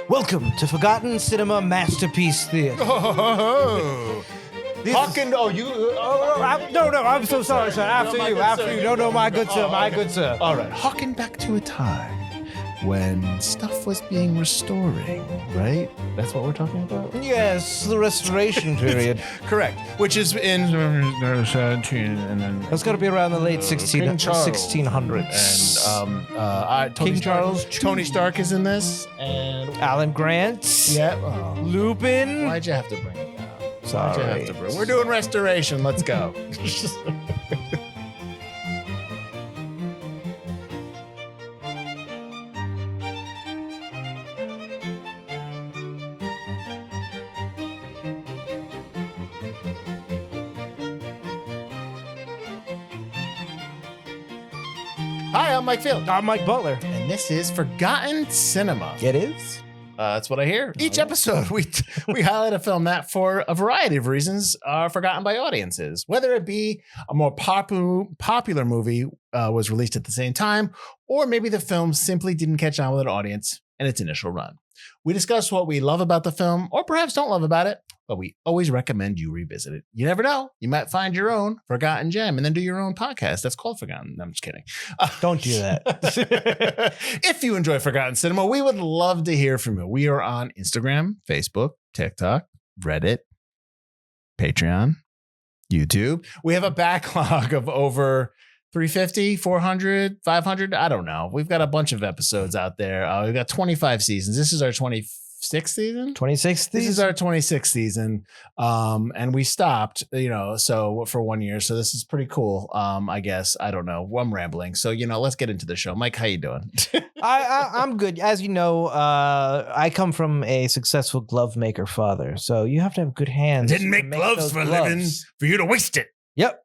Welcome to Forgotten Cinema Masterpiece Theater. Talking, I'm so sorry, sir. After you. No, my good sir, my good sir. All right, harken back to a time when stuff was being restoring, right? That's what we're talking about? Yes, the restoration period. Correct. Which is in 17, and then That's got to be around the late King Charles. 1600s. And King Charles. Tony Stark is in this, and Alan Grant. yeah. Oh, Lupin. why'd you have to bring it down? Why'd you have to Sorry. We're doing restoration. Let's go. Hi, I'm Mike Field, I'm Mike Butler. and this is Forgotten Cinema. It is. That's what I hear. Each episode, we highlight a film that, for a variety of reasons, are forgotten by audiences. Whether it be a more popular movie was released at the same time, or maybe the film simply didn't catch on with an audience in its initial run. We discuss what we love about the film, or perhaps don't love about it, but we always recommend you revisit it. You never know. You might find your own forgotten gem and then do your own podcast that's called Forgotten. I'm just kidding. Don't do that. If you enjoy Forgotten Cinema, we would love to hear from you. We are on Instagram, Facebook, TikTok, Reddit, Patreon, YouTube. We have a backlog of over 350, 400, 500. I don't know. We've got a bunch of episodes out there. We've got 25 seasons. This is our 26th season. 26th. This is our 26th season. And we stopped, so for 1 year. So this is pretty cool. I guess. I don't know. I'm rambling. So, let's get into the show. Mike, how you doing? I'm good. As you know, I come from a successful glove maker father, so you have to have good hands. Didn't to make gloves those for a gloves. living for you to waste it. Yep.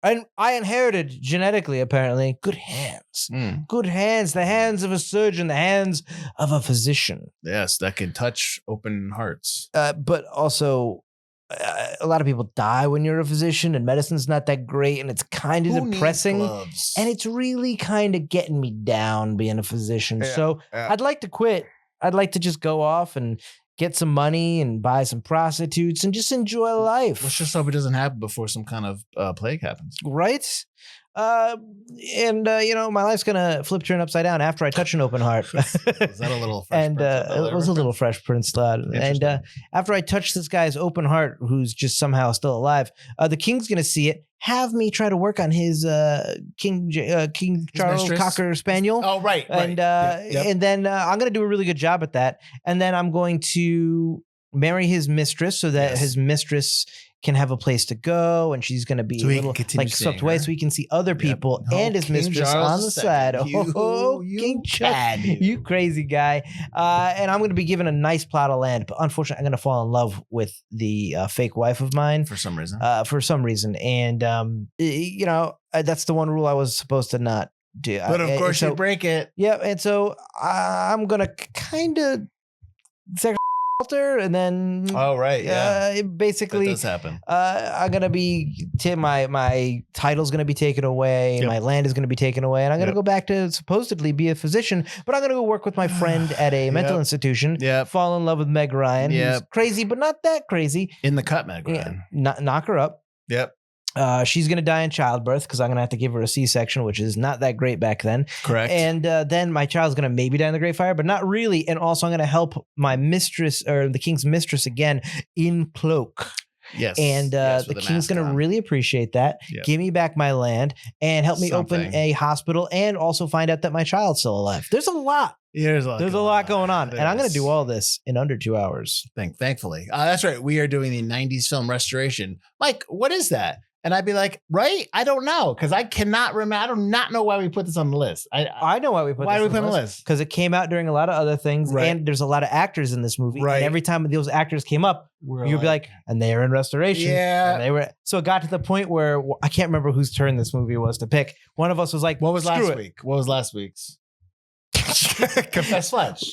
And I inherited genetically, apparently, good hands. Good hands, the hands of a surgeon, the hands of a physician. Yes, that can touch open hearts. But also, a lot of people die when you're a physician, and medicine's not that great, and it's kind of Who needs depressing. gloves? And it's really kind of getting me down being a physician. Yeah, So yeah. I'd like to quit. I'd like to just go off and get some money and buy some prostitutes and just enjoy life. Let's just hope it doesn't happen before some kind of plague happens. Right? My life's gonna turn upside down after I touch an open heart. Was that a little Fresh And Prince of Bel-Air it was a little reference? Fresh Prince lad. And Interesting. after I touch this guy's open heart, who's just somehow still alive, the king's gonna see it. Have me try to work on his King Charles mistress? Cocker Spaniel. Oh, right. And Yep. and then I'm going to do a really good job at that. And then I'm going to marry his mistress so that Yes. his mistress can have a place to go, and she's going to be So a he little can continue like swept seeing away, her. so he can see other people Oh, and his King mistress Charles on the II. side. You King bad Charles, you crazy guy! And I'm going to be given a nice plot of land, but unfortunately, I'm going to fall in love with the fake wife of mine For some reason. for some reason, and that's the one rule I was supposed to not do. But of course so, you break it. yeah, and so I'm gonna kind of her, and then Oh, right. Yeah. That basically, does happen. I'm gonna be my title's gonna be taken away, Yep. my land is gonna be taken away, and I'm gonna Yep. go back to supposedly be a physician, but I'm gonna go work with my friend at a mental Yep. institution. Yep. Fall in love with Meg Ryan, who's Yep. crazy, but not that crazy. In the cut, Meg Yeah, Ryan. knock her up. Yep. She's gonna die in childbirth because I'm gonna have to give her a C-section, which is not that great back then. Correct. And then my child's going to maybe die in the Great Fire, but not really. And also I'm going to help my mistress or the king's mistress again in cloak. yes. And Yes, the with a king's mask going to on. really appreciate that. Yep. Give me back my land and help me open Something. a hospital and also find out that my child's still alive. There's a lot. There's a lot Going on. And I'm going to do There's- all this in under 2 hours. Thankfully. That's right. We are doing the 90s film restoration. Mike, what is that? And I'd be like, right? I don't know. Because I cannot remember. I do not know why we put this on the list. I know why we put Why this do we put it on the list? Because it came out during a lot of other things. Right. And there's a lot of actors in this movie. Right. And every time those actors came up, you'd be like, and they are in restoration. Yeah. And they were. So it got to the point where I can't remember whose turn this movie was to pick. One of us was like, What was "Screw last it." week? What was last week's? Confess Fletch.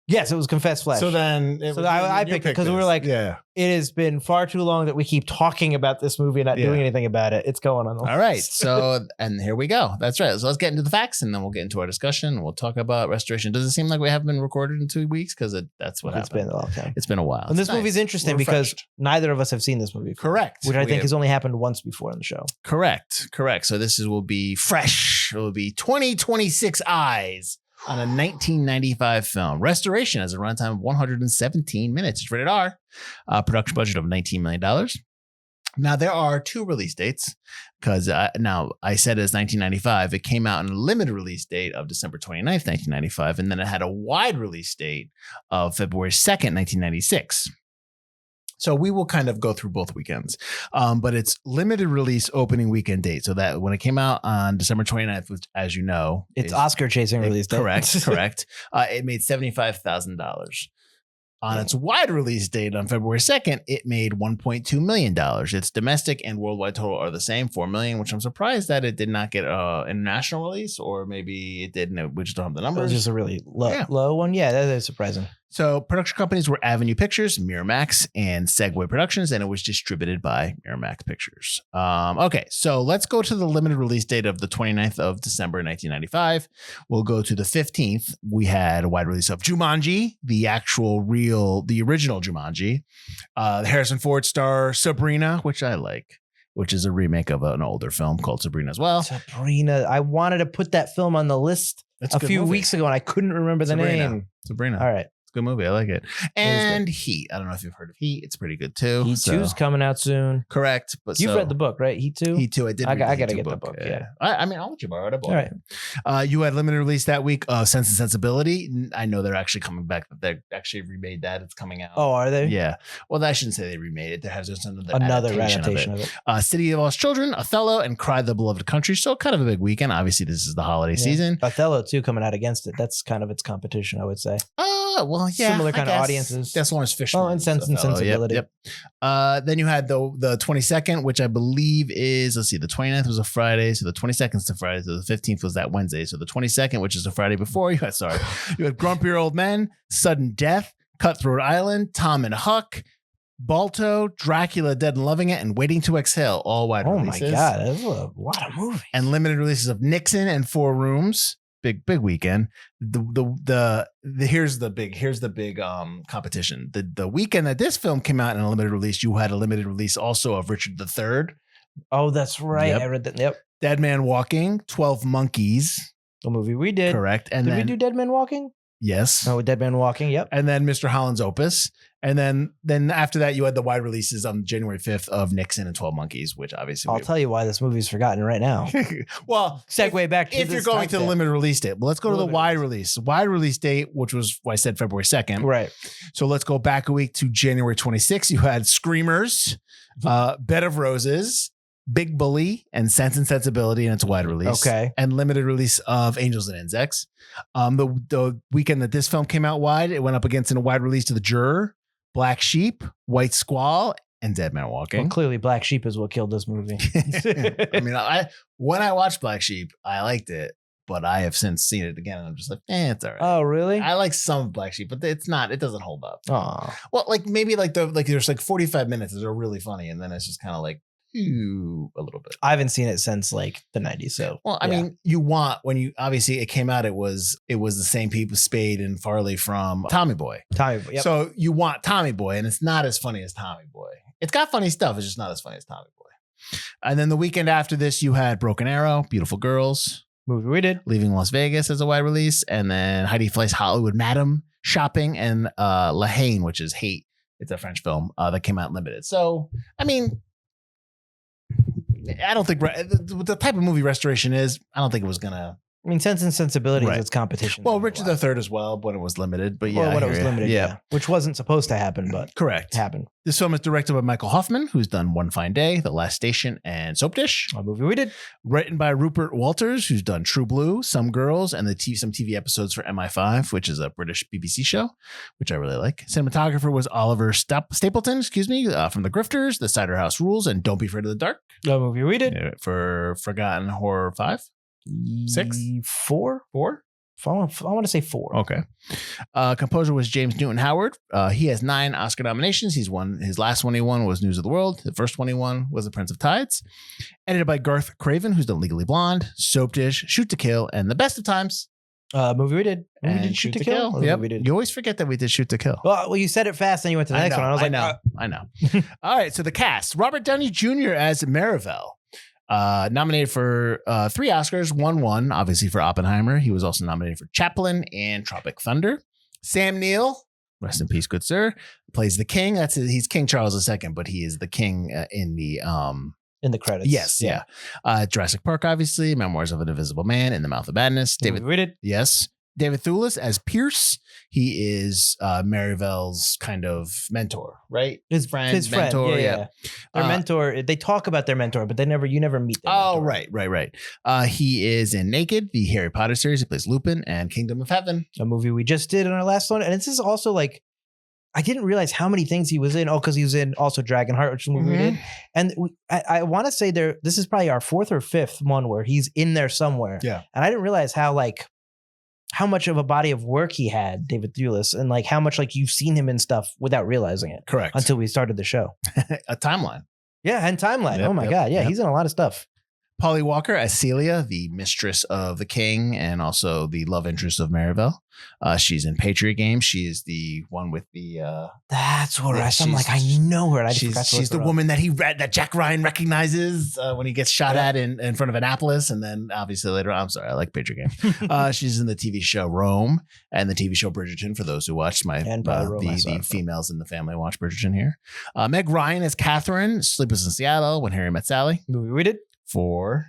Yes, it was Confessed Flesh. So then, I picked it because we were like, yeah. it has been far too long that we keep talking about this movie and not doing anything about it. It's going on the All right. So, and here we go. That's right. So let's get into the facts and then we'll get into our discussion. We'll talk about restoration. Does it seem like we haven't been recorded in 2 weeks? Because that's what happened. It's been a long time. It's been a while. And this movie's interesting because neither of us have seen this movie before. Correct. Which I think has only happened once before in the show. Correct. So will be fresh. It will be 2026 eyes on a 1995 film. Restoration has a runtime of 117 minutes. It's rated R. Production budget of $19 million. Now, there are 2 release dates because now I said it's 1995. It came out in a limited release date of December 29th, 1995, and then it had a wide release date of February 2nd, 1996. So we will kind of go through both weekends, but it's limited release opening weekend date. So that when it came out on December 29th, which, as you know, it's Oscar chasing release date. Correct. It made $75,000. On its wide release date on February 2nd, it made $1.2 million. Its domestic and worldwide total are the same, $4 million, which I'm surprised that it did not get an international release, or maybe it did, and we just don't have the numbers. It was just a really low one. Yeah, that is surprising. So production companies were Avenue Pictures, Miramax, and Segway Productions, and it was distributed by Miramax Pictures. Okay, so let's go to the limited release date of the 29th of December 1995. We'll go to the 15th. We had a wide release of Jumanji, the original Jumanji. Harrison Ford star Sabrina, which I like, which is a remake of an older film called Sabrina as well. Sabrina. I wanted to put that film on the list a few weeks ago, and I couldn't remember the name. Sabrina. All right. It's a good movie. I like it. And Heat. I don't know if you've heard of Heat. It's pretty good too. Heat 2's coming out soon. Correct. But you've read the book, right? Heat 2? Heat 2. I did. I got to get the book. Yeah. I mean, I'll let you borrow it. All right. You had limited release that week of Sense and Sensibility. I know they're actually coming back. They actually remade that. It's coming out. Oh, are they? Yeah. Well, I shouldn't say they remade it. There has just another adaptation of it. City of Lost Children, Othello, and Cry the Beloved Country. So kind of a big weekend. Obviously, this is the holiday season. Othello too coming out against it. That's kind of its competition, I would say. Well, yeah, similar kind of audiences. That's Lawrence Fishburne. Oh, and Sense and Sensibility. Yep. Then you had the 22nd, which I believe is, let's see, the 29th was a Friday, so the 22nd is the Friday, so the 15th was that Wednesday. So the 22nd, which is the Friday before, you had Grumpier Old Men, Sudden Death, Cutthroat Island, Tom and Huck, Balto, Dracula, Dead and Loving It, and Waiting to Exhale, all wide releases. Oh my God, that's a lot of movies. And limited releases of Nixon and Four Rooms. Big weekend. Here's the big competition. The weekend that this film came out in a limited release, you had a limited release also of Richard III. Oh, that's right. Yep. I read that. Yep. Dead Man Walking, 12 Monkeys. The movie we did. Correct. And did we do Dead Man Walking? Yes. Oh, Dead Man Walking. Yep. And then Mr. Holland's Opus. And then after that, you had the wide releases on January 5th of Nixon and 12 Monkeys, which obviously I'll tell you why this movie's forgotten right now. Well, segue back to if you're going to the limited release date. Well, let's go to the wide release. Wide release date, which was I said February 2nd. Right. So let's go back a week to January 26th. You had Screamers, Bed of Roses, Big Bully, and Sense and Sensibility in its wide release. Okay. And limited release of Angels and Insects. The weekend that this film came out wide, it went up against in a wide release to The Juror, Black Sheep, White Squall, and Dead Man Walking. Well, clearly Black Sheep is what killed this movie. I mean, when I watched Black Sheep, I liked it, but I have since seen it again, and I'm just like, it's all right. Oh, really? I like some of Black Sheep, but it doesn't hold up. Oh. Well, maybe there's 45 minutes that are really funny, and then it's just kind of like, a little bit. I haven't seen it since the 90s. So, well, I mean, obviously it came out, it was the same people, Spade and Farley from Tommy Boy. Yep. So you want Tommy Boy, and it's not as funny as Tommy Boy. It's got funny stuff. It's just not as funny as Tommy Boy. And then the weekend after this, you had Broken Arrow, Beautiful Girls, movie we did, Leaving Las Vegas as a wide release, and then Heidi Fleiss Hollywood Madam, Shopping, and La Haine, which is Hate. It's a French film that came out limited. So, I mean, I don't think the type of movie Restoration is, I don't think it was gonna. I mean, Sense and Sensibility is its competition. Well, Richard III as well when it was limited, but when it was limited, yeah, which wasn't supposed to happen, but correct happened. This film is directed by Michael Hoffman, who's done One Fine Day, The Last Station, and Soap Dish. A movie we did. Written by Rupert Walters, who's done True Blue, Some Girls, and some TV episodes for MI5, which is a British BBC show, which I really like. Cinematographer was Oliver Stapleton, from The Grifters, The Cider House Rules, and Don't Be Afraid of the Dark. A movie we did. For Forgotten Horror 5. 6? 4? I want to say 4. Okay. Composer was James Newton Howard. He has 9 Oscar nominations. His last one he won was News of the World. The first one he won was The Prince of Tides. Edited by Garth Craven, who's done Legally Blonde, Soap Dish, Shoot to Kill, and The Best of Times. Movie we did. We And did Shoot to Kill. Yep. We did. You always forget that we did Shoot to Kill. Well, you said it fast, and you went to the next one. I was like, I know. All right. So the cast: Robert Downey Jr. as Marivelle. Nominated for 3 Oscars, won 1, obviously for Oppenheimer. He was also nominated for Chaplin and Tropic Thunder. Sam Neill, rest in peace, good sir, plays the king. He's King Charles II, but he is the king in the credits. Yes, yeah. Jurassic Park, obviously. Memoirs of an Invisible Man, In the Mouth of Madness. David read it. Yes. David Thewlis as Pierce. He is Marivelle's kind of mentor, right? His friend, mentor. Yeah. Their mentor. They talk about their mentor, but you never meet them. Oh, mentor. Right. He is in Naked, the Harry Potter series. He plays Lupin, and Kingdom of Heaven, a movie we just did in our last one. And this is also like, I didn't realize how many things he was in. Oh, because he was in also Dragonheart, which is a movie we did. And I want to say this is probably our 4th or 5th one where he's in there somewhere. Yeah. And I didn't realize how much of a body of work he had, David Thewlis, and like how much like you've seen him in stuff without realizing it. Correct. Until we started the show. A timeline. Yeah, and timeline. Oh my God. Yeah, he's in a lot of stuff. Polly Walker as Celia, the mistress of the king and also the love interest of Marivelle. She's in Patriot Games. She is the one with the. That's what I'm like. I know her. And I just forgot to she's the woman that Jack Ryan recognizes when he gets shot at in front of Annapolis, and then obviously later. I'm sorry, I like Patriot Games. She's in the TV show Rome and the TV show Bridgerton. For those who watched the females in the family watch Bridgerton here. Meg Ryan as Catherine, Sleepless in Seattle, When Harry Met Sally. Movie we did. For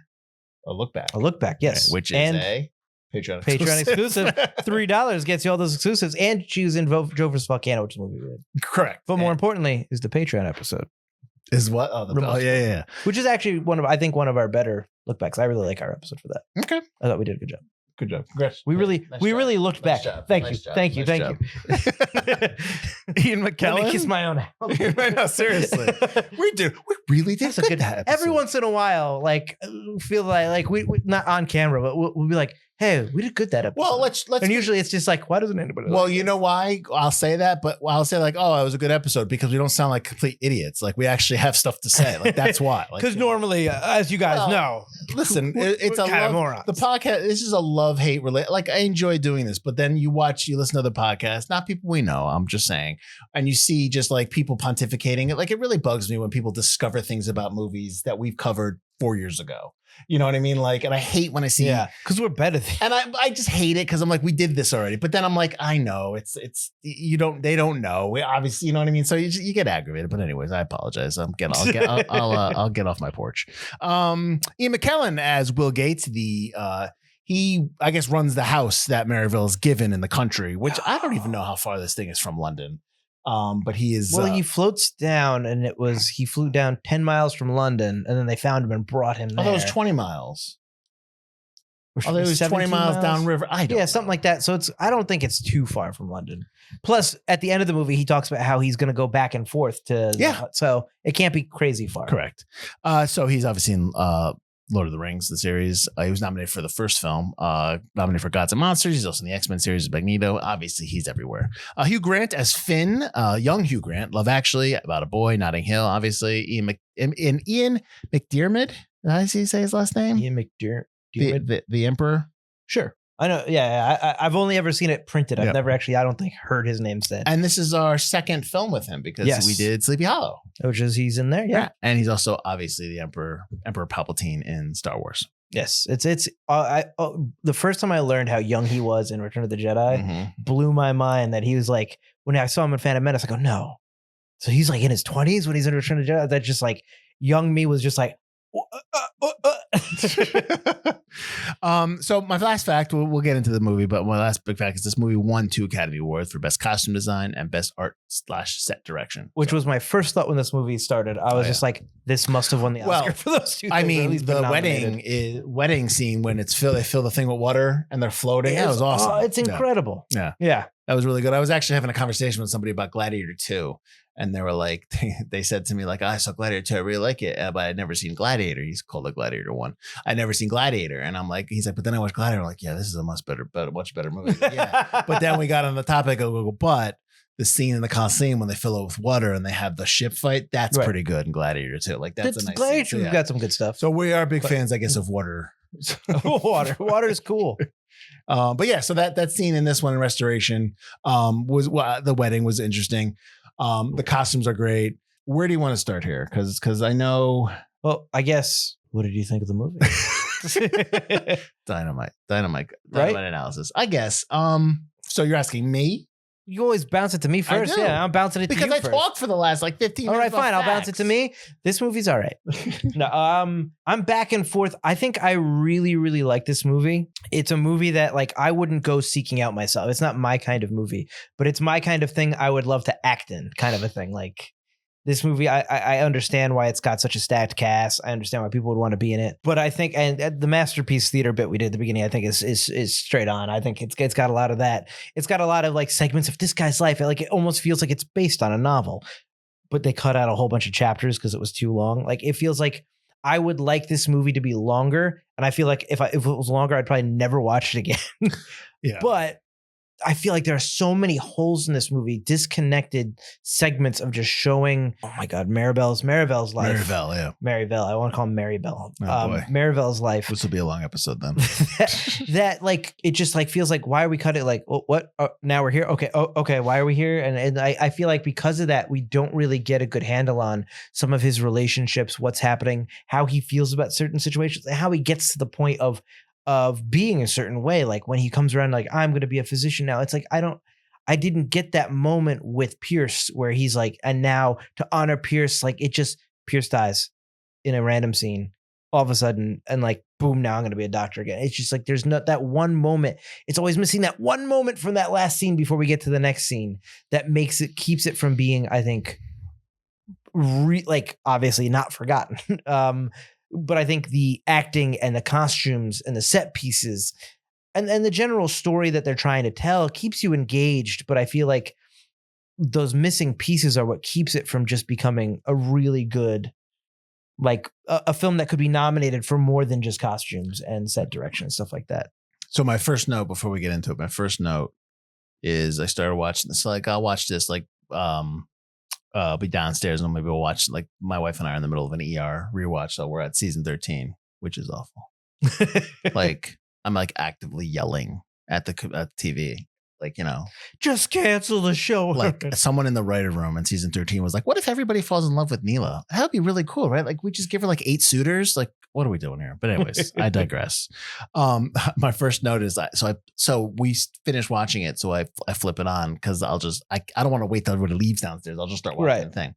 a look back. Yes. Right, which is a Patreon exclusive. $3 gets you all those exclusives. And she's in Joe vs. Volcano, which is a movie we did. Correct. But more importantly is the Patreon episode. Is what? Oh, yeah. Which is actually one of our better look backs. I really like our episode for that. Okay. I thought we did a good job. Good job. Congrats. We really looked back. Thank you. Ian McKellen. Let me kiss my own house. No, seriously. We really did a good episode. Every once in a while, like feel like we not on camera, but we'll be like, hey, we did good that episode. Well, let's and usually it's just like, why doesn't anybody? Well, you know why I'll say that, but I'll say like, oh, it was a good episode because we don't sound like complete idiots. Like we actually have stuff to say. Like that's why. Because normally, as you guys know, listen, it's a love, the podcast. This is a love-hate relate. Like I enjoy doing this, but then you listen to other podcasts, not people we know. I'm just saying, and you see just like people pontificating it. Like it really bugs me when people discover things about movies that we've covered 4 years ago. You know what I mean? Like, and I hate when I see, because we're better than, and I just hate it because I'm like, we did this already. But then I'm like, I know they don't know. We obviously, you know what I mean? So you get aggravated. But anyways, I apologize. I'll get off my porch. Ian McKellen as Will Gates, he I guess runs the house that Marivelle is given in the country, which I don't even know how far this thing is from London. But he is. Well, he floats down, and he flew down 10 miles from London, and then they found him and brought him there. Oh, it was 20 miles. Oh, it was 20 miles downriver. Something like that. So I don't think it's too far from London. Plus, at the end of the movie, he talks about how he's going to go back and forth to. So it can't be crazy far. Correct. So he's obviously in Lord of the Rings, the series. He was nominated for the first film, nominated for Gods and Monsters. He's also in the X-Men series of Magneto. Obviously, he's everywhere. Hugh Grant as Finn, young Hugh Grant, Love Actually, About a Boy, Notting Hill, obviously. Ian McDiarmid. How does he say his last name? Ian McDiarmid. The Emperor. Sure. I know. Yeah. I've only ever seen it printed. I've never actually, I don't think, heard his name said. And this is our second film with him because we did Sleepy Hollow. Which is he's in there. Yeah. And he's also obviously the Emperor Palpatine in Star Wars. Yes. It's the first time I learned how young he was in Return of the Jedi blew my mind that he was like, when I saw him in Phantom Menace, I go, no. So he's like in his 20s when he's in Return of the Jedi. That just like young me was just like, so my last fact, we'll get into the movie, but my last big fact is this movie won 2 Academy Awards for Best Costume Design and Best Art/Set Direction. Which was my first thought when this movie started. I was just like, this must have won the Oscar for those 2 things. I mean, the wedding scene when they fill the thing with water and they're floating. That was awesome. It's incredible. Yeah. That was really good. I was actually having a conversation with somebody about Gladiator 2. And they were like, they said to me, like, I saw Gladiator 2. I really like it, but I'd never seen Gladiator. He's called it Gladiator 1. I'd never seen Gladiator. And I'm like, he's like, but then I watched Gladiator. I'm like, yeah, this is a much better movie. Like, yeah. But then we got on the topic of, but the scene in the Coliseum when they fill it with water and they have the ship fight, that's pretty good in Gladiator 2. Like, that's a nice Gladiator. scene. So, We've got some good stuff. So we are big fans, I guess, of water. Water is cool. But yeah, so that scene in this one in Restoration was the wedding was interesting. The costumes are great. Where do you want to start here? Because I know. Well, I guess. What did you think of the movie? Dynamite right? analysis. I guess. So you're asking me? You always bounce it to me first. Yeah, I'm bouncing it to you because I first. talked for the last like 15 minutes. All right, fine. I'll bounce it to me. This movie's all right. No, I'm back and forth. I think I really, really like this movie. It's a movie that like I wouldn't go seeking out myself. It's not my kind of movie, but it's my kind of thing I would love to act in, kind of a thing. Like this movie, I understand why it's got such a stacked cast. I understand why people would want to be in it. But I think, and the masterpiece theater bit we did at the beginning, I think is straight on. I think it's got a lot of that. It's got a lot of like segments of this guy's life. Like it almost feels like it's based on a novel, but they cut out a whole bunch of chapters because it was too long. Like it feels like I would like this movie to be longer. And I feel like if it was longer, I'd probably never watch it again. Yeah. But I feel like there are so many holes in this movie, disconnected segments of just showing, oh my God, Maribel's life. Maribel, yeah. Maribel. I want to call him Maribel. Oh boy. Maribel's life. This will be a long episode then. that like, it just like feels like, why are we cutting? Like, what? Oh, now we're here. Okay. Oh, okay. Why are we here? And I feel like because of that, we don't really get a good handle on some of his relationships, what's happening, how he feels about certain situations, and how he gets to the point of being a certain way. Like when he comes around, like, I'm going to be a physician now. It's like, I didn't get that moment with Pierce where he's like, and now to honor Pierce, like Pierce dies in a random scene all of a sudden. And like, boom, now I'm going to be a doctor again. It's just like, there's not that one moment. It's always missing that one moment from that last scene before we get to the next scene that keeps it from being, I think, like obviously not forgotten. But I think the acting and the costumes and the set pieces and the general story that they're trying to tell keeps you engaged. But I feel like those missing pieces are what keeps it from just becoming a really good, like a film that could be nominated for more than just costumes and set direction and stuff like that. So my first note before we get into it, is I started watching this. Like I'll watch this like, I'll be downstairs and maybe we'll watch, like my wife and I are in the middle of an ER rewatch. So we're at season 13, which is awful. Like I'm like actively yelling at the TV. Like, you know, just cancel the show. Like someone in the writer room in season 13 was like, what if everybody falls in love with Neela? That'd be really cool, right? Like we just give her like 8 suitors. Like, what are we doing here? But anyways, I digress. My first note is so we finished watching it. So I flip it on because I don't want to wait till everybody leaves downstairs. I'll just start watching the thing.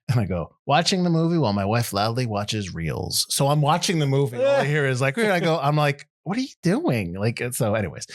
And I go, watching the movie while my wife loudly watches reels. So I'm watching the movie. All I hear is like, I'm like, what are you doing? Like, so anyways,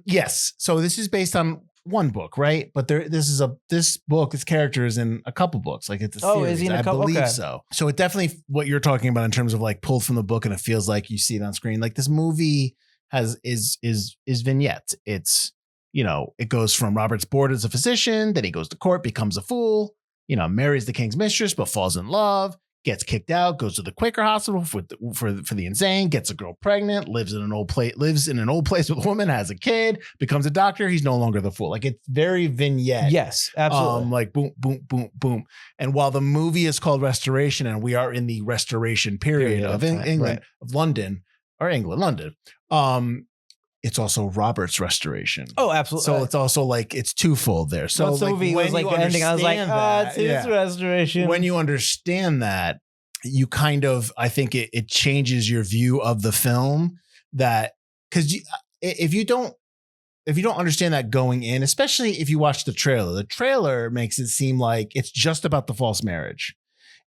yes. So this is based on one book, right? But this book, this character is in a couple books. Like it's a series. Is he in a couple? I believe okay. so. So it definitely what you're talking about in terms of like pulled from the book and it feels like you see it on screen. Like this movie is vignettes. It's, you know, it goes from Robert's bored as a physician, then he goes to court, becomes a fool, you know, marries the king's mistress, but falls in love, gets kicked out, goes to the Quaker hospital for the insane, gets a girl pregnant, lives in an old place with a woman, has a kid, becomes a doctor. He's no longer the fool. Like it's very vignette. Yes, absolutely. Like boom, boom, boom, boom. And while the movie is called Restoration, and we are in the Restoration period of England, right. Of London, it's also Robert's restoration. Oh, absolutely. So it's also like it's twofold there. So the movie was like ending. I was like, it's his restoration. When you understand that, you kind of, I think it changes your view of the film. That because if you don't understand that going in, especially if you watch the trailer makes it seem like it's just about the false marriage.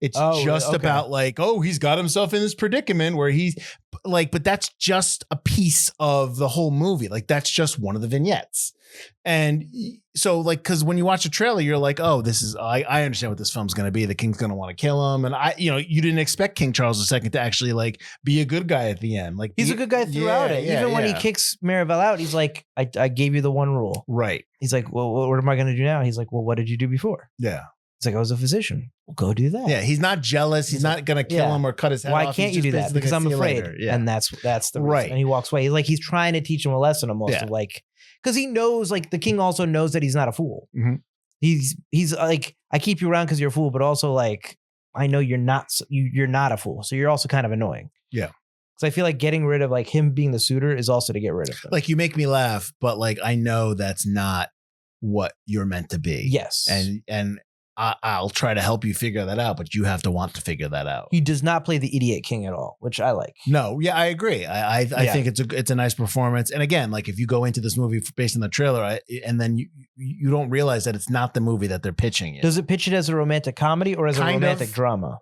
It's just about like, oh, he's got himself in this predicament where he's like, but that's just a piece of the whole movie. Like that's just one of the vignettes. And so like, cause when you watch the trailer, you're like, oh, this is, I understand what this film's going to be. The king's going to want to kill him. And you didn't expect King Charles II to actually like be a good guy at the end. Like he's a good guy throughout it. Even when he kicks Maribel out, he's like, I gave you the one rule. Right. He's like, well, what am I going to do now? He's like, well, what did you do before? Yeah. It's like, I was a physician. Well, go do that. Yeah, he's not jealous. He's not going to kill him or cut his head off. Why can't you do that? Because I'm afraid. Yeah. And that's the reason. And he walks away. He's trying to teach him a lesson almost of like, because he knows, like, the king also knows that he's not a fool. Mm-hmm. He's like, I keep you around because you're a fool, but also like, I know you're not a fool. So you're also kind of annoying. Yeah. So I feel like getting rid of like him being the suitor is also to get rid of him. Like, you make me laugh, but like, I know that's not what you're meant to be. Yes. And I'll try to help you figure that out, but you have to want to figure that out. He does not play the idiot king at all, which I like. No, yeah, I agree. I think it's a nice performance. And again, like if you go into this movie based on the trailer, and then you don't realize that it's not the movie that they're pitching it. Does it pitch it as a romantic comedy or as a romantic drama?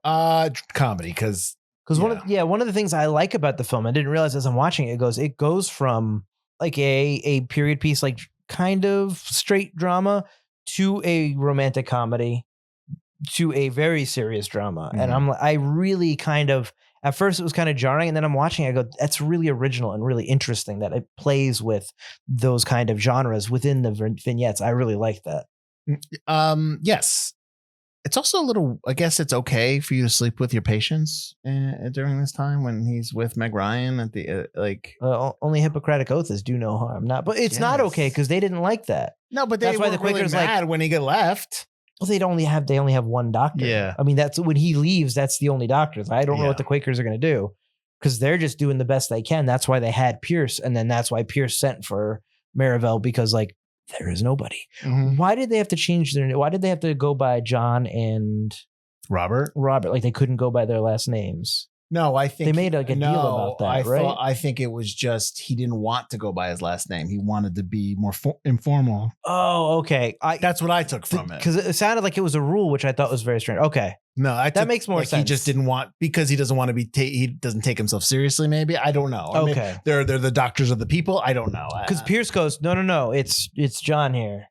Comedy, because one of the things I like about the film, I didn't realize as I'm watching it, it goes from like a period piece, like kind of straight drama, to a romantic comedy, to a very serious drama. Mm-hmm. And I really kind of, at first it was kind of jarring, and then I'm watching it, I go, that's really original and really interesting that it plays with those kind of genres within the vignettes. I really like that. Yes. It's also a little, I guess it's okay for you to sleep with your patients during this time when he's with Meg Ryan at the only Hippocratic oath is do no harm. But it's not okay because they didn't like that. No, but that's why the Quakers really mad when he got left. Well, they only have one doctor. Yeah, I mean that's when he leaves. That's the only doctors. I don't know what the Quakers are going to do because they're just doing the best they can. That's why they had Pierce, and then that's why Pierce sent for Maribel because like. There is nobody. Mm-hmm. Why did they have to change their name? Why did they have to go by John and Robert? Like they couldn't go by their last names. No, I think they made like a deal about that, right? I think it was just he didn't want to go by his last name. He wanted to be more informal. Oh, okay. That's what I took from it because it sounded like it was a rule, which I thought was very strange. Okay, no, that makes more sense. He just didn't want because he doesn't want to be. He doesn't take himself seriously. Maybe I don't know. Okay, I mean, they're the doctors of the people. I don't know because Pierce goes, no, it's John here.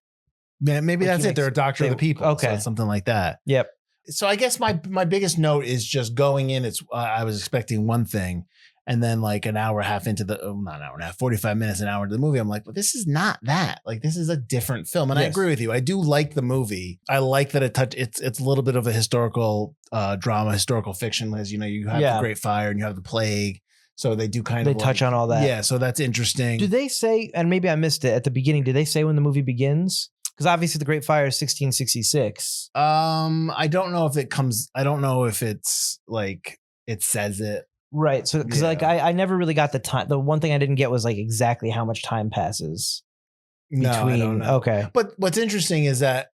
Man, maybe that's it. They're a doctor of the people. Okay, so something like that. Yep. So I guess my biggest note is just going in. It's I was expecting one thing, and then like an hour and a half into not an hour and a half, 45 minutes, an hour into the movie, I'm like, well, this is not that. Like this is a different film, and I agree with you. I do like the movie. I like that it's a little bit of a historical drama, historical fiction. As you know, you have the Great Fire and you have the plague. So they do kind of touch on all that. Yeah, so that's interesting. Do they say? And maybe I missed it at the beginning. Do they say when the movie begins? Because obviously the Great Fire is 1666. I don't know if it comes. I don't know if it's like it says it. Right. So because like I never really got the time. The one thing I didn't get was like exactly how much time passes. No, I don't know. Okay. But what's interesting is that,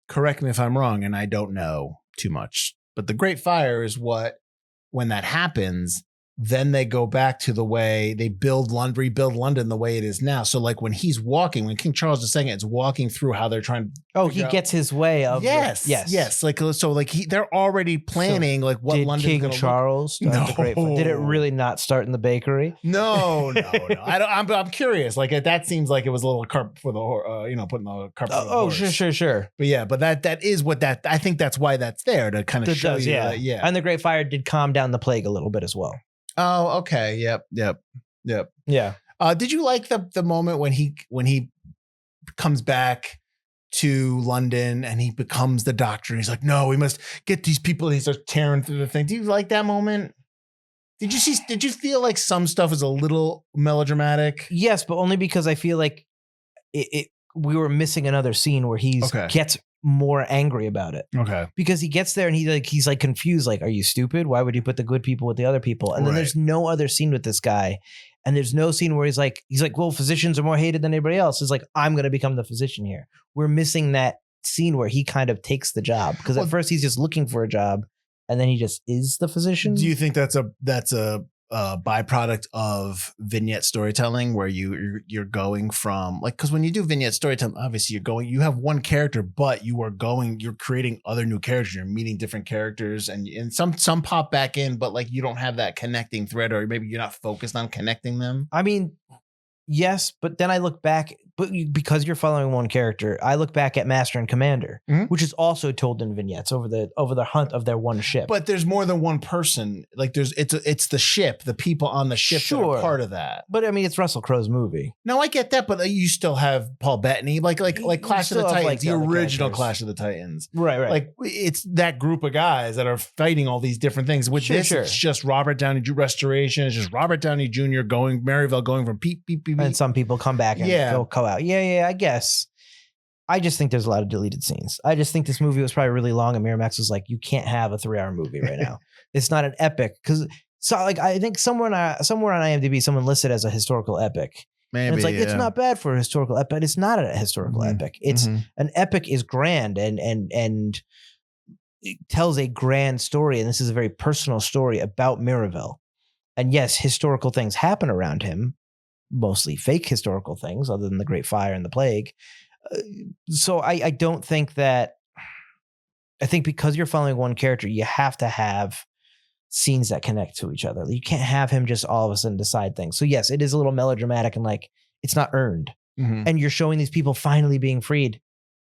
correct me if I'm wrong, and I don't know too much, but the Great Fire is when that happens. Then they go back to the way they rebuild London the way it is now. So like when he's walking, when King Charles II is walking through how they're trying to. Oh, he gets his way of. Yes. Like, so like they're already planning like what London's going to King Charles start the Great Fire? Did it really not start in the bakery? No. I'm curious. Like that seems like it was a little carp for the, putting the carpet. Oh, sure. But yeah, but that is what I think that's why that's there to kind of show you. Yeah. And the Great Fire did calm down the plague a little bit as well. Oh, okay. Yep. Yeah. Did you like the moment when he comes back to London and he becomes the doctor and he's like, no, we must get these people. And he starts tearing through the thing. Do you like that moment? Did you feel like some stuff is a little melodramatic? Yes, but only because I feel like we were missing another scene where he gets more angry about it. Okay. Because he gets there and he's like confused, like, are you stupid? Why would you put the good people with the other people? And then there's no other scene with this guy. And there's no scene where he's like, well, physicians are more hated than anybody else. It's like, I'm going to become the physician here. We're missing that scene where he kind of takes the job. Because at first he's just looking for a job and then he just is the physician. Do you think that's a byproduct of vignette storytelling, where you're going from like, because when you do vignette storytelling, obviously you have one character, but you're creating other new characters. You're meeting different characters, and some pop back in, but like you don't have that connecting thread, or maybe you're not focused on connecting them. I mean, yes, but then I look back, because you're following one character, I look back at Master and Commander, which is also told in vignettes over the hunt of their one ship. But there's more than one person. Like it's the ship, the people on the ship that are part of that. But I mean, it's Russell Crowe's movie. No, I get that, but you still have Paul Bettany, like Clash of the Titans, like the original Clash of the Titans. Right. Like it's that group of guys that are fighting all these different things. With it's just Robert Downey Jr. Restoration. It's just Robert Downey Jr. Maryville going from beep, beep, beep, beep. And some people come back and go out. Yeah, I guess. I just think there's a lot of deleted scenes. I just think this movie was probably really long, and Miramax was like, you can't have a 3-hour movie right now. It's not an epic. Because I think somewhere on IMDb, someone listed as a historical epic. Maybe, and it's like, it's not bad for a historical epic, but it's not a historical epic. It's an epic is grand and it tells a grand story. And this is a very personal story about Mirabel. And yes, historical things happen around him, mostly fake historical things other than the Great Fire and the Plague. So I don't think that, I think because you're following one character, you have to have scenes that connect to each other. You can't have him just all of a sudden decide things. So yes, it is a little melodramatic and like, it's not earned. And you're showing these people finally being freed.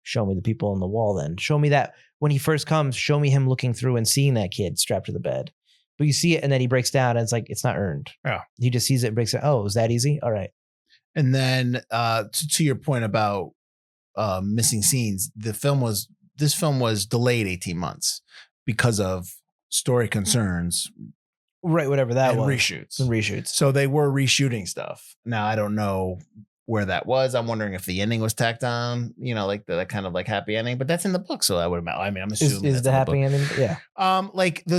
Show me the people on the wall then. Show me that when he first comes, show me him looking through and seeing that kid strapped to the bed. But you see it and then he breaks down and it's like, it's not earned. Yeah. He just sees it and breaks down. Oh, is that easy? All right. And then to your point about missing scenes, this film was delayed 18 months because of story concerns. Right. Whatever that was. Reshoots. So they were reshooting stuff. Now, I don't know where that was. I'm wondering if the ending was tacked on, like the kind of like happy ending, but that's in the book. So I would imagine, I mean, I'm assuming is the happy ending. Yeah.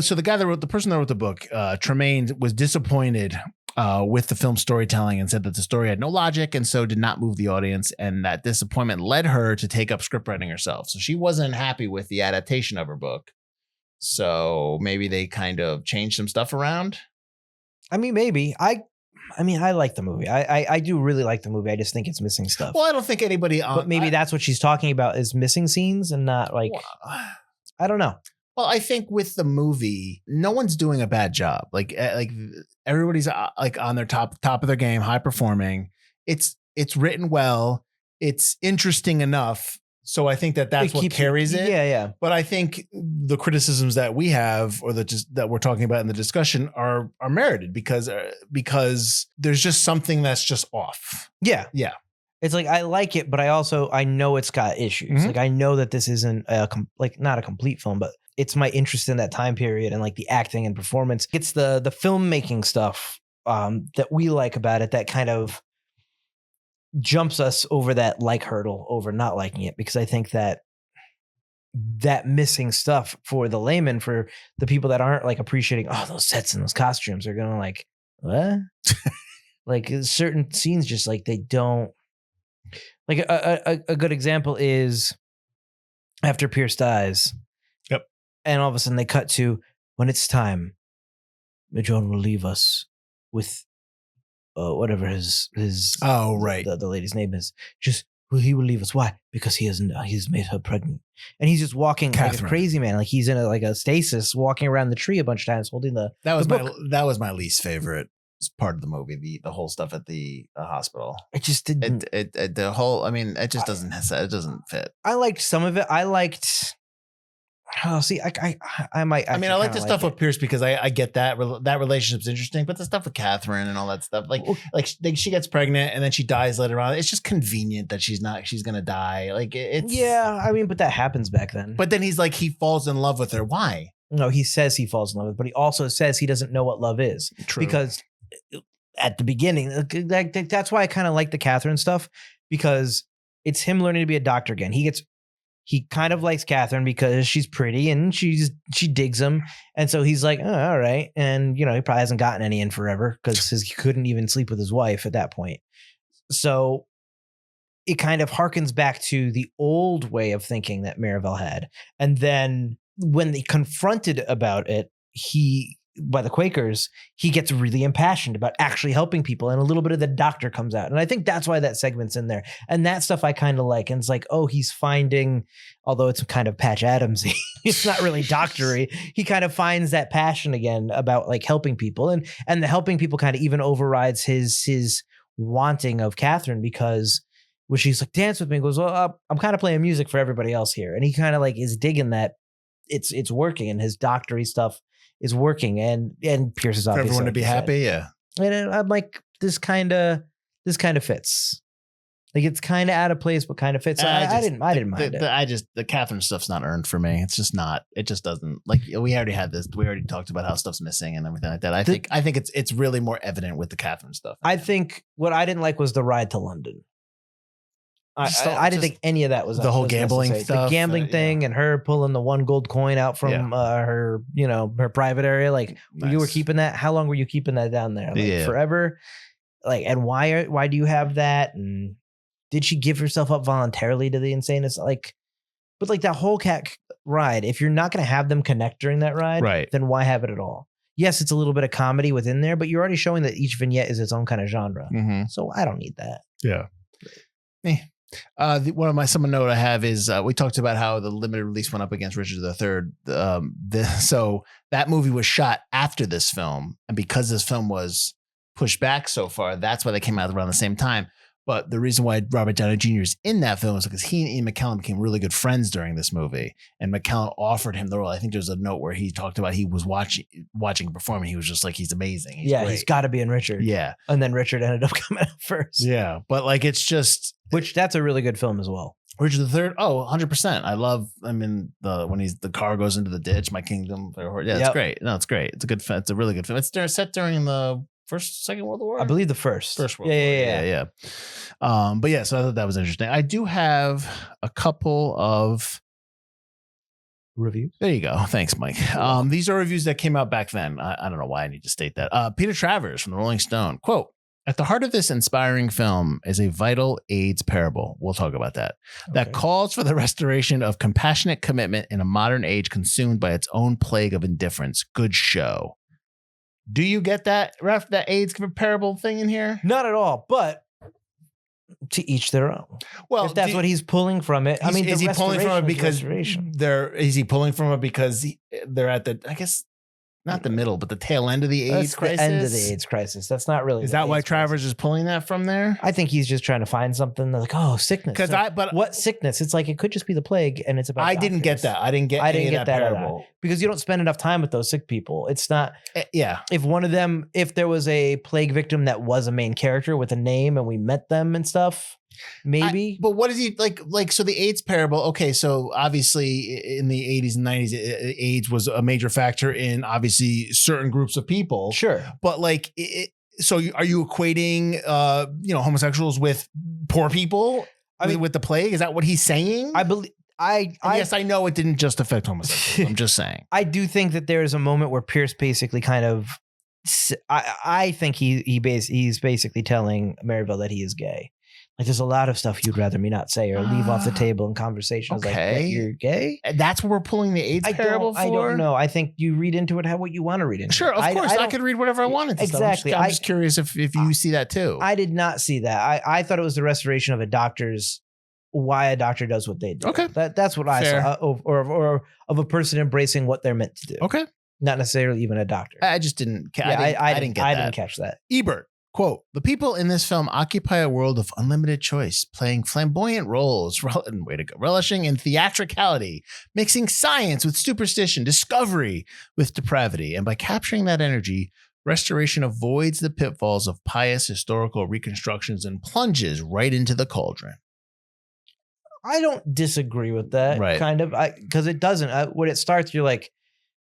So the person that wrote the book, Tremaine, was disappointed with the film's storytelling and said that the story had no logic and so did not move the audience. And that disappointment led her to take up scriptwriting herself. So she wasn't happy with the adaptation of her book. So maybe they kind of changed some stuff around. I mean, maybe. I like the movie. I do really like the movie. I just think it's missing stuff. Well, I don't think anybody. But maybe that's what she's talking about is missing scenes and not like. I don't know. Well, I think with the movie, no one's doing a bad job. Like everybody's like on their top of their game, high performing. It's written well. It's interesting enough. So I think that's what carries it. Yeah. But I think the criticisms that we have, or that we're talking about in the discussion, are merited because there's just something that's just off. Yeah. It's like I like it, but I know it's got issues. Like I know that this isn't not a complete film, but it's my interest in that time period and like the acting and performance. It's the filmmaking stuff that we like about it that kind of jumps us over that hurdle over not liking it, because I think that missing stuff for the layman, for the people that aren't like appreciating, those sets and those costumes are gonna like, what? Like certain scenes just like they don't like a good example is after Pierce dies. Yep. And all of a sudden they cut to when it's time, Madron will leave us with whatever his the lady's name is. Just he will leave us. Why? Because he's made her pregnant, and he's just walking like a crazy man, like he's in a stasis, walking around the tree a bunch of times, holding the. That was my least favorite part of the movie. The whole stuff at the hospital. It just didn't. It doesn't fit. I liked some of it. I liked. Oh, see, I might. I like the stuff with Pierce because I get that relationship's interesting, but the stuff with Catherine and all that stuff, like she gets pregnant and then she dies later on. It's just convenient that she's gonna die. Like it's but that happens back then. But then he falls in love with her. Why? No, he says he falls in love with her, but he also says he doesn't know what love is. True. Because at the beginning, that's why I kind of like the Catherine stuff, because it's him learning to be a doctor again. He kind of likes Catherine because she's pretty and she digs him. And so he's like, oh, all right. And, he probably hasn't gotten any in forever because he couldn't even sleep with his wife at that point. So it kind of harkens back to the old way of thinking that Marivelle had. And then when they confronted about it, he by the Quakers, he gets really impassioned about actually helping people, and a little bit of the doctor comes out. And I think that's why that segment's in there. And that stuff I kind of like. And it's like, oh, he's finding, although it's kind of Patch Adamsy, it's not really doctory. He kind of finds that passion again about like helping people, and the helping people kind of even overrides his wanting of Catherine, because when she's like, dance with me, he goes, well, I'm kind of playing music for everybody else here. And he kind of like is digging that it's working, and his doctory stuff is working, and Pierce is obviously for everyone to be happy. Yeah. And I'm like, this kind of fits. Like, it's kind of out of place, but kind of fits. I didn't mind it. The Catherine stuff's not earned for me. It's just not. It just doesn't. Like, we already had this. We already talked about how stuff's missing and everything like that. I think it's really more evident with the Catherine stuff. I think what I didn't like was the ride to London. I didn't think any of that was the whole gambling stuff. The gambling thing, and her pulling the one gold coin out from her, her private area. Like, you were keeping that. How long were you keeping that down there? Like, forever. Like, and why do you have that? And did she give herself up voluntarily to the insaneness? Like, but like that whole cat ride, if you're not going to have them connect during that ride, then why have it at all? Yes, it's a little bit of comedy within there, but you're already showing that each vignette is its own kind of genre. Mm-hmm. So I don't need that. Yeah. Some note I have is we talked about how the limited release went up against Richard III. So that movie was shot after this film, and because this film was pushed back so far, that's why they came out around the same time. But the reason why Robert Downey Jr. is in that film is because he and Ian McKellen became really good friends during this movie, and McKellen offered him the role. I think there's a note where he talked about he was watching perform, and he was just like, he's amazing. He's got to be in Richard. Yeah, and then Richard ended up coming out first. Yeah, but like, it's just, which that's a really good film as well. Richard III. Oh, 100%. I love. I mean, when the car goes into the ditch, my kingdom. Yeah, it's great. No, it's great. It's a good. It's a really good film. It's set during the Second World War? I believe the first World War. Yeah. But yeah, so I thought that was interesting. I do have a couple of reviews. There you go. Thanks, Mike. These are reviews that came out back then. I don't know why I need to state that. Peter Travers from the Rolling Stone, quote, "At the heart of this inspiring film is a vital AIDS parable." We'll talk about that. Okay. That calls for the restoration of compassionate commitment in a modern age consumed by its own plague of indifference. Good show. Do you get that AIDS parable thing in here? Not at all, but to each their own. Well, if that's what he's pulling from it. I mean, is he pulling from it because they're at the, I guess, not the middle, but the tail end of the AIDS crisis? The end of the AIDS crisis. That's not really. Is that why Travers is pulling that from there? I think he's just trying to find something like, oh, sickness. But what sickness? It's like, it could just be the plague, and it's about. I didn't get that. I didn't get that parable, because you don't spend enough time with those sick people. It's not. Yeah. If one of them, if there was a plague victim that was a main character with a name, and we met them and stuff. Maybe. But what is he like? So the AIDS parable. Okay. So obviously in the 80s and 90s, AIDS was a major factor in obviously certain groups of people. Sure. But like, so are you equating, homosexuals with poor people? With the plague? Is that what he's saying? I believe. Yes, I know it didn't just affect homosexuals. I'm just saying. I do think that there is a moment where Pierce basically kind of. I think he's basically telling Maryville that he is gay. Like, there's a lot of stuff you'd rather me not say or leave off the table in conversation. Okay. Like, you're gay? That's what we're pulling the AIDS parable for? I don't know. I think you read into it what you want to read into it. Sure, of course. I could read whatever I wanted to. Exactly. I'm just curious if you see that too. I did not see that. I thought it was the restoration of why a doctor does what they do. Okay. That's what I saw. Or of a person embracing what they're meant to do. Okay. Not necessarily even a doctor. I just didn't. I didn't get that. I didn't catch that. Ebert. Quote, "The people in this film occupy a world of unlimited choice, playing flamboyant roles, relishing in theatricality, mixing science with superstition, discovery with depravity. And by capturing that energy, restoration avoids the pitfalls of pious historical reconstructions and plunges right into the cauldron." I don't disagree with that, right. Kind of, because it doesn't. When it starts, you're like,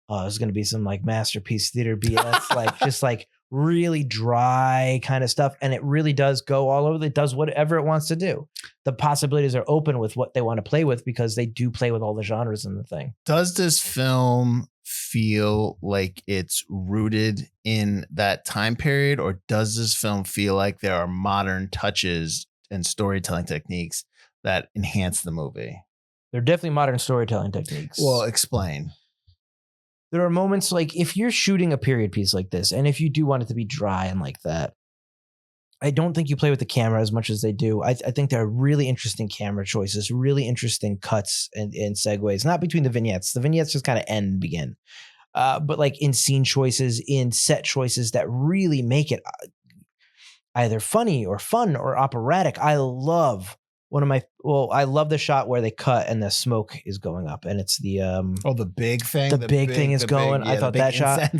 oh, there's going to be some like masterpiece theater BS, like just like really dry kind of stuff. And it really does go all over. It does whatever it wants to do. The possibilities are open with what they want to play with, because they do play with all the genres in the thing. Does this film feel like it's rooted in that time period, or does this film feel like there are modern touches and storytelling techniques that enhance the movie? They're definitely modern storytelling techniques. Well, explain. there are moments like if you're shooting a period piece like this, and if you do want it to be dry and like that, I don't think you play with the camera as much as they do. I think there are really interesting camera choices, really interesting cuts and segues, not between the vignettes. The vignettes just kind of end and begin. But like in scene choices, in set choices that really make it either funny or fun or operatic. I love I love the shot where they cut and the smoke is going up and it's the the big thing. The big thing is going. I thought that shot.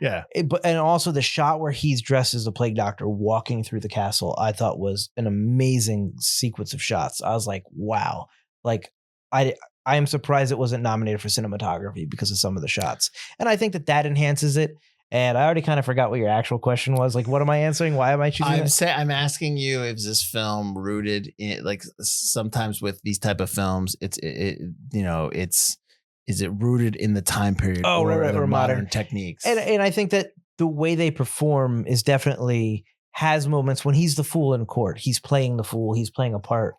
Yeah. And also the shot where he's dressed as the plague doctor walking through the castle, I thought was an amazing sequence of shots. I was like, wow. Like I am surprised it wasn't nominated for cinematography because of some of the shots. And I think that enhances it. And I already kind of forgot what your actual question was. Like, what am I answering? Why am I choosing I'm asking you, is this film rooted in, like, sometimes with these type of films, is it rooted in the time period or modern techniques? And I think that the way they perform is definitely has moments when he's the fool in court. He's playing the fool. He's playing a part.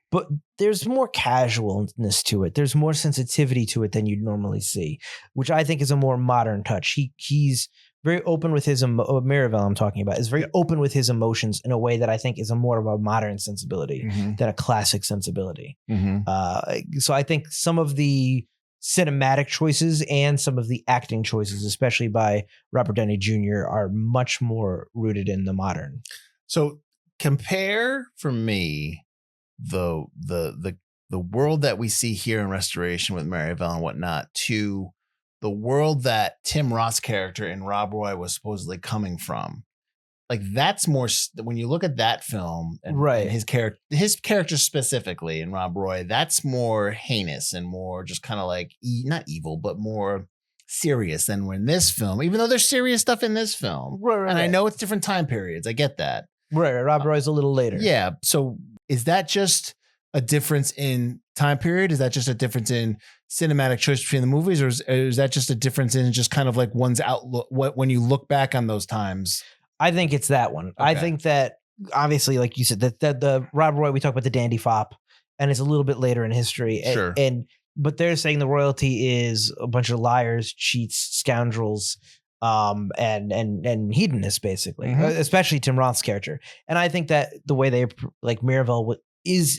But there's more casualness to it. There's more sensitivity to it than you'd normally see, which I think is a more modern touch. He's very open with his Miravel I'm talking about is very open with his emotions in a way that I think is a more of a modern sensibility than a classic sensibility. So I think some of the cinematic choices and some of the acting choices, especially by Robert Downey Jr., are much more rooted in the modern. So compare for me the world that we see here in Restoration with Miravel and whatnot to the world that Tim Roth's character in Rob Roy was supposedly coming from. Like that's more when you look at that film and his character specifically in Rob Roy, that's more heinous and more just kind of like not evil, but more serious than when this film, even though there's serious stuff in this film. And I know it's different time periods. I get that. Right. Rob Roy's a little later. Yeah. So is that just a difference in time period? Is that just a difference in cinematic choice between the movies? Or is that just a difference in just kind of like one's outlook when you look back on those times? I think it's that one. Okay. I think that obviously, like you said, that the Rob Roy, we talk about the dandy fop and it's a little bit later in history. Sure. But they're saying the royalty is a bunch of liars, cheats, scoundrels, and hedonists, basically, especially Tim Roth's character. And I think that the way they like Miravel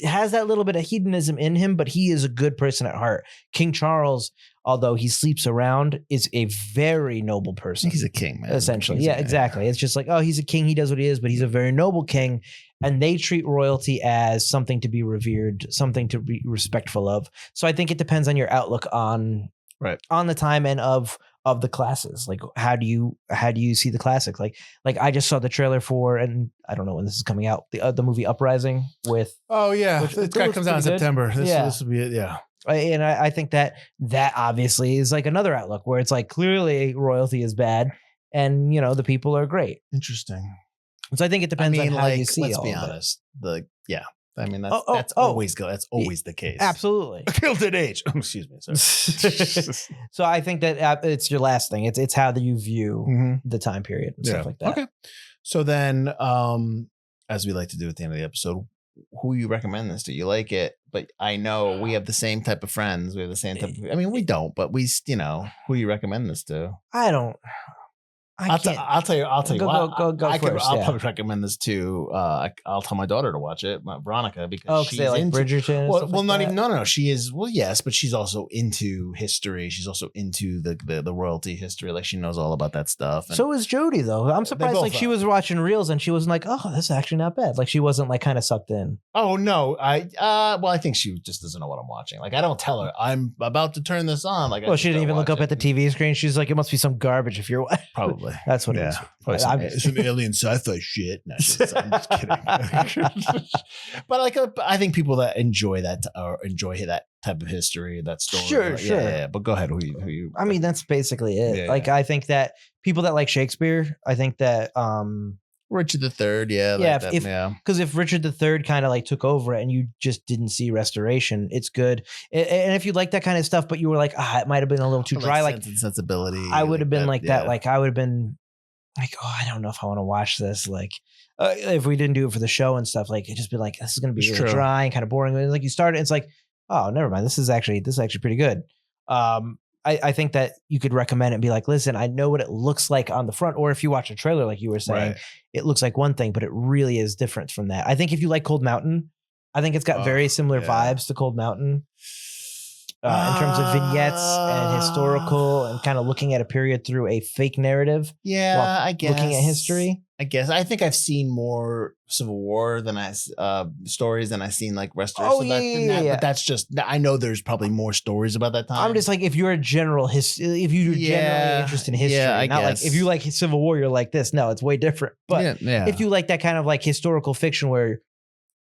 has that little bit of hedonism in him, but he is a good person at heart. King Charles, although he sleeps around, is a very noble person. He's a king, man. Essentially. Exactly. It's just like, oh, he's a king. He does what he is, but he's a very noble king. And they treat royalty as something to be revered, something to be respectful of. So I think it depends on your outlook on the time and of the classes. Like, how do you see the classic? Like I just saw the trailer for, and I don't know when this is coming out, the movie Uprising with. Oh yeah, this guy comes out in September. This will be it. Yeah. And I think that obviously is like another outlook where it's like clearly royalty is bad and the people are great. Interesting. So I think it depends on how you see it. Let's be honest. I mean, that's always the case. Absolutely. Gilded Age. Excuse me. Sorry. So I think that it's your last thing. It's how do you view the time period and stuff like that. Okay. So then, as we like to do at the end of the episode, who you recommend this to? You like it, but I know we have the same type of friends. We have the same type of, I mean, we don't, but who do you recommend this to? I don't. I'll tell you. Go first. I'll probably recommend this to. I'll tell my daughter to watch it, Veronica, because she's they like into Bridgerton. Well, not even. No. She is. Well, yes, but she's also into history. She's also into the royalty history. Like she knows all about that stuff. And so is Jody, though. I'm surprised. Like she was watching reels and she wasn't like, "Oh, this is actually not bad." Like she wasn't like kind of sucked in. Oh no, I think she just doesn't know what I'm watching. Like I don't tell her I'm about to turn this on. Like she didn't even look up at the TV screen. She's like, "It must be some garbage if you're." Probably. That's what it is. Some alien sci-fi shit. No, I'm just kidding. But I think people that enjoy that or enjoy that type of history, that story. Sure. Yeah. But go ahead. Who you? I mean, that's basically it. I think that people that like Shakespeare, I think that Richard III. Because if Richard III kind of like took over it and you just didn't see Restoration, it's good. And if you like that kind of stuff, but you were like, it might have been a little too dry, like Sense and Sensibility. I would have been like that. Like I would have been like, I don't know if I want to watch this. Like if we didn't do it for the show and stuff, like it just be like, this is going to be really dry and kind of boring. And like you start it, it's like, oh, never mind. This is actually pretty good. I think that you could recommend it and be like, listen, I know what it looks like on the front, or if you watch a trailer, like you were saying, it looks like one thing, but it really is different from that. I think if you like Cold Mountain, I think it's got very similar vibes to Cold Mountain in terms of vignettes and historical and kind of looking at a period through a fake narrative. Yeah, I guess. Looking at history. I guess. I think I've seen more Civil War than stories than I've seen like restoration. But that's just, I know there's probably more stories about that time. I'm just like, if you're generally interested in history, not like if you like Civil War, you're like this. No, it's way different. But if you like that kind of like historical fiction where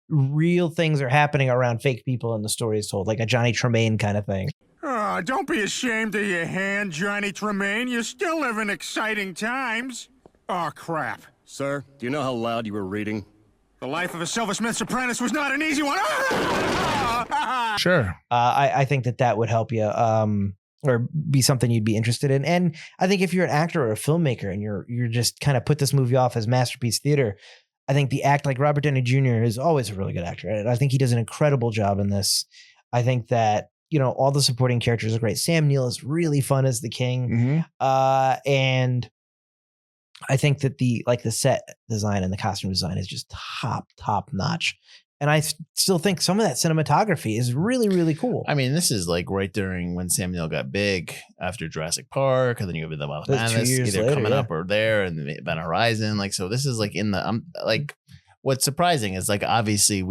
real things are happening around fake people and the story is told, like a Johnny Tremaine kind of thing. Oh, don't be ashamed of your hand, Johnny Tremaine. You still live in exciting times. Oh, crap. Sir, do you know how loud you were reading? The life of a silversmith's apprentice was not an easy one. Sure. I think that would help you or be something you'd be interested in. And I think if you're an actor or a filmmaker and you're just kind of put this movie off as masterpiece theater, I think the act like Robert Downey Jr. is always a really good actor. And I think he does an incredible job in this. I think that, all the supporting characters are great. Sam Neill is really fun as the king. And I think that the set design and the costume design is just top notch. And I still think some of that cinematography is really, really cool. I mean, this is like right during when Sam Neill got big after Jurassic Park, and then you have the Madness either later, coming up or there, and the Event Horizon. Like, so this is like in the like. What's surprising is like obviously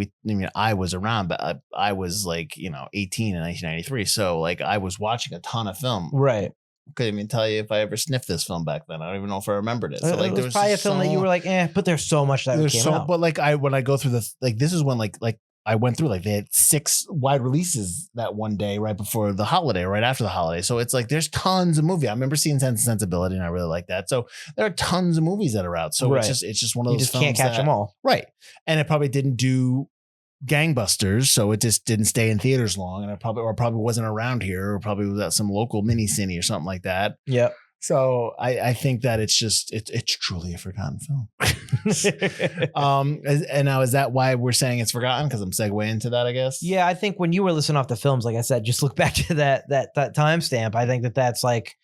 I was around, but I was like 18 in 1993, so like I was watching a ton of film. Right. Couldn't even tell you if I ever sniffed this film back then. I don't even know if I remembered it. So like there was probably a film that you were like, but there's so much that came out. But like when I go through this is when like I went through they had 6 wide releases that one day right before the holiday, right after the holiday. So it's like there's tons of movie. I remember seeing Sense and Sensibility, and I really like that. So there are tons of movies that are out. So it's just one of those. You just can't catch them all, right? And it probably didn't do gangbusters, so it just didn't stay in theaters long, and it probably wasn't around here, or probably was at some local mini cine or something like that. Yep. So I think that it's truly a forgotten film. And now is that why we're saying it's forgotten? Because I'm segueing into that, I guess. Yeah, I think when you were listening off the films, like I said, just look back to that timestamp. I think that's like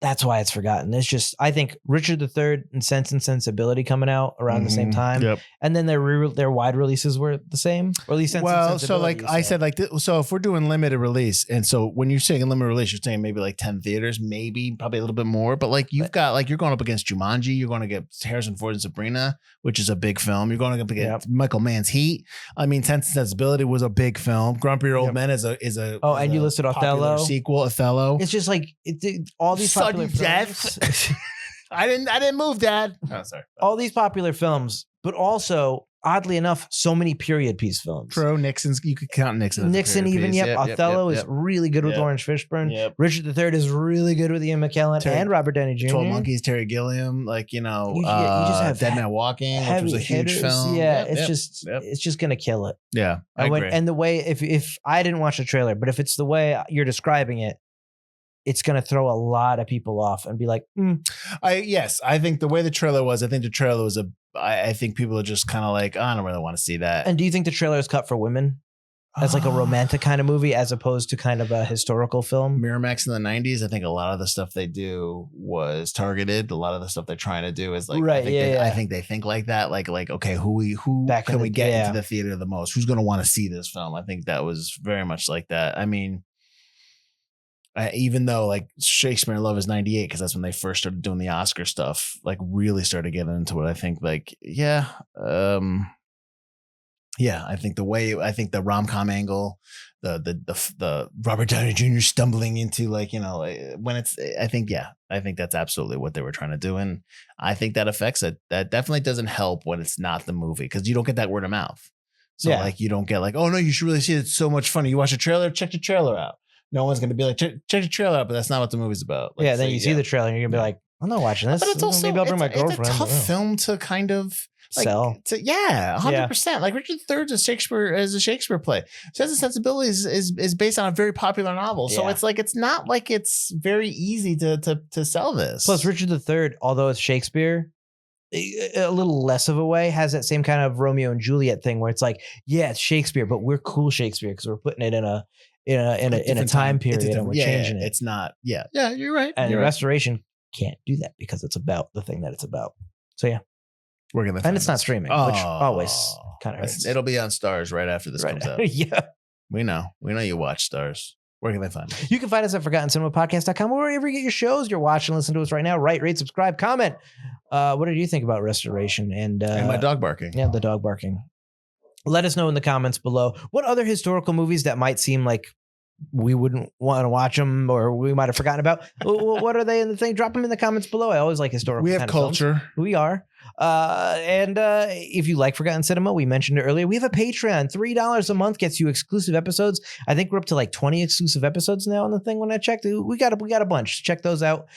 that's why it's forgotten. It's just, I think Richard III and Sense and Sensibility coming out around the same time. Yep. And then their wide releases were the same, or at least Sense and Sensibility. So like I said, like so if we're doing limited release, and so when you're saying limited release, you're saying maybe like 10 theaters, maybe probably a little bit more, but like you've got like you're going up against Jumanji, you're going to get Harrison Ford and Sabrina, which is a big film. You're going up against Michael Mann's Heat. I mean, Sense and Sensibility was a big film. Grumpy Old Men is a and you listed Othello sequel. Othello. It's just like all these popular films. I didn't move, Dad. Oh, sorry. All these popular films, but also oddly enough, so many period piece films. True. Nixon's, you could count Nixon. Nixon even. Yep. Othello is really good with Lawrence Fishburne. Yep. Richard III is really good with Ian McKellen and Robert Downey Jr. 12 Monkeys, Terry Gilliam. Like you just have Dead Man Walking, which was a huge film. Yeah, it's just gonna kill it. Yeah, I agree. And the way if I didn't watch the trailer, but if it's the way you're describing it, it's going to throw a lot of people off and be like, I think the way the trailer was, I think people are just kind of like, I don't really want to see that. And do you think the trailer is cut for women as like a romantic kind of movie as opposed to kind of a historical film? Miramax in the 90s, I think a lot of the stuff they do was targeted. A lot of the stuff they're trying to do is like, I think they think like that. Like, okay, who can we get into the theater the most? Who's going to want to see this film? I think that was very much like that. I mean, even though like Shakespeare in Love is 98, because that's when they first started doing the Oscar stuff, like really started getting into it. I think like, I think the rom-com angle, the Robert Downey Jr. stumbling into like, when it's, I think that's absolutely what they were trying to do. And I think that affects it. That definitely doesn't help when it's not the movie, because you don't get that word of mouth. So like, you don't get like, oh no, you should really see it. It's so much fun. You watch a trailer, check the trailer out. No one's going to be like, check the trailer out, but that's not what the movie's about. Like, then you see the trailer and you're going to be like, I'm not watching this. But it's also, maybe I'll bring my girlfriend. It's a tough film to kind of like, sell. 100%. Like Richard III is a Shakespeare play. Sense and Sensibility is based on a very popular novel. So it's like, it's not like it's very easy to sell this. Plus Richard III, although it's Shakespeare, a little less of a way, has that same kind of Romeo and Juliet thing where it's like, yeah, it's Shakespeare, but we're cool Shakespeare because we're putting it in in a time period, and we're changing it. It's not. Yeah, you're right. And you're restoration can't do that because it's about the thing that it's about. So yeah, we're gonna. And it's not streaming, which always kind of hurts. It'll be on Stars right after this comes out. Yeah, we know you watch Stars. Where can they find us? You can find us at ForgottenCinemaPodcast.com or wherever you get your shows. You're watching, listen to us right now. Rate, subscribe, comment. What did you think about restoration? And my dog barking. Yeah, the dog barking. Let us know in the comments below what other historical movies that might seem like we wouldn't want to watch them or we might have forgotten about. What are they in the thing? Drop them in the comments below. I always like historical. We have culture. Films. We are. And if you like Forgotten Cinema, we mentioned it earlier. We have a Patreon. $3 a month gets you exclusive episodes. I think we're up to like 20 exclusive episodes now on the thing. When I checked, we got a bunch. Check those out.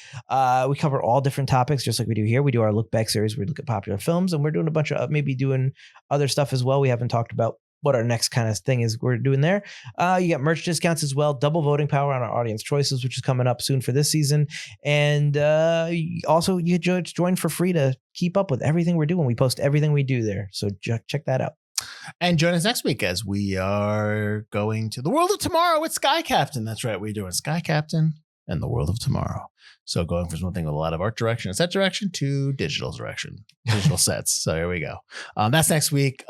We cover all different topics, just like we do here. We do our look back series. We look at popular films, and we're doing a bunch of maybe doing other stuff as well. We haven't talked about what our next kind of thing is we're doing there. You got merch discounts as well, double voting power on our audience choices, which is coming up soon for this season. And also you join for free to keep up with everything we're doing. We post everything we do there. So check that out. And join us next week as we are going to the world of tomorrow with Sky Captain. That's right. We're doing Sky Captain and the world of tomorrow. So going from something with a lot of art direction and set direction to digital direction, digital sets. So here we go. That's next week.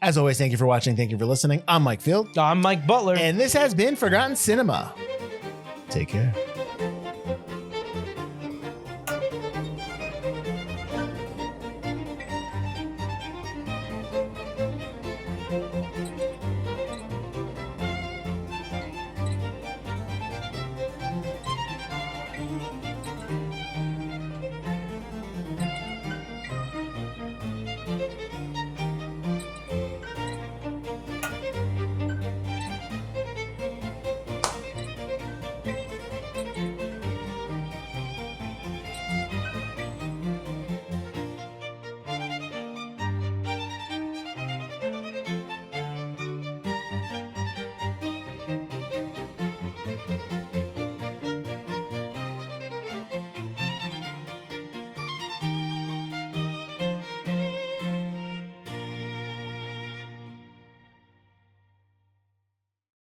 As always, thank you for watching. Thank you for listening. I'm Mike Field. I'm Mike Butler. And this has been Forgotten Cinema. Take care.